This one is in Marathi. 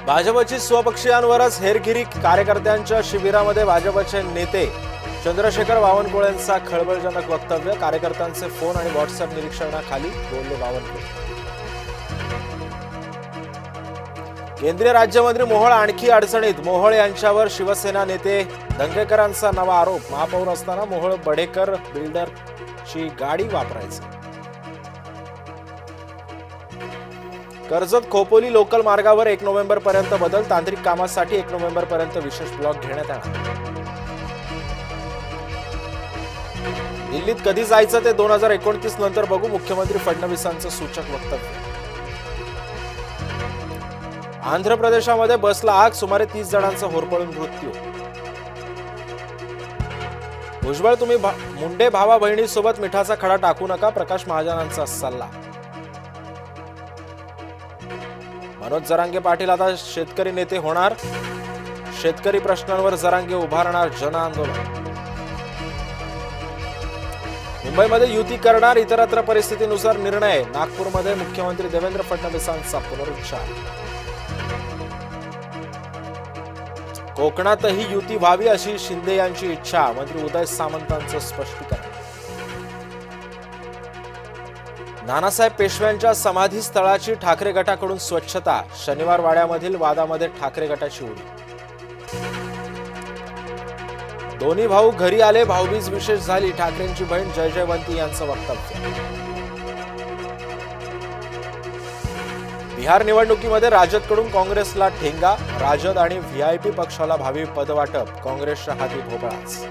भाजपची स्वपक्षीयांवरच हेरगिरी, कार्यकर्त्यांच्या शिबिरामध्ये भाजपचे नेते चंद्रशेखर बावनकुळेंचा खळबळजनक वक्तव्य, कार्यकर्त्यांचे फोन आणि व्हॉट्सअप निरीक्षणाखाली बोलले बावनकुळे. केंद्रीय राज्यमंत्री मोहोळ आणखी अडचणीत, मोहोळ यांच्यावर शिवसेना नेते दंगेकरांचा नवा आरोप, महापौर असताना मोहोळ बडेकर बिल्डरची गाडी वापरायची. कर्जत खोपोली लोकल मार्गावर 1 नोव्हेंबर पर्यंत बदल, तांत्रिक कामासाठी 1 नोव्हेंबर पर्यंत विशेष ब्लॉक घेण्यात येणार. दिल्लीत कधी जायचं ते 2029 नंतर बघू, मुख्यमंत्री फडणवीसांचं सूचक वक्तव्य. आंध्र प्रदेशामध्ये बसला आग, सुमारे 30 जणांचा होरपळून मृत्यू. भुजबळ, तुम्ही मुंडे भावा बहिणीसोबत मिठाचा खडा टाकू नका, प्रकाश महाजनांचा सल्ला. मनोज जरांगे पाटील आता शेतकरी नेते होणार, शेतकरी प्रश्नांवर जरांगे उभारणार जन आंदोलन. मुंबईमध्ये युती करणार, इतरत्र परिस्थितीनुसार निर्णय, नागपूरमध्ये मुख्यमंत्री देवेंद्र फडणवीसांचा पुनरुच्चार. कोकणातही युती व्हावी अशी शिंदे यांची इच्छा, मंत्री उदय सामंतांचं स्पष्टीकरण. नानासाहेब पेशव्यांच्या समाधी स्थळाची ठाकरे गटाकडून स्वच्छता, शनिवार वाड्यामधील वादामध्ये ठाकरे गटाची उडी. दोन्ही भाऊ घरी आले, भाऊबीज विशेष झाली, ठाकरेंची बहीण जयजयवंती यांचं वक्तव्य. बिहार निवडणुकीमध्ये राजदकडून काँग्रेसला ठेंगा, राजद आणि व्हीआयपी पक्षाला भावी पदवाटप, काँग्रेसच्या हाती भोपळाच.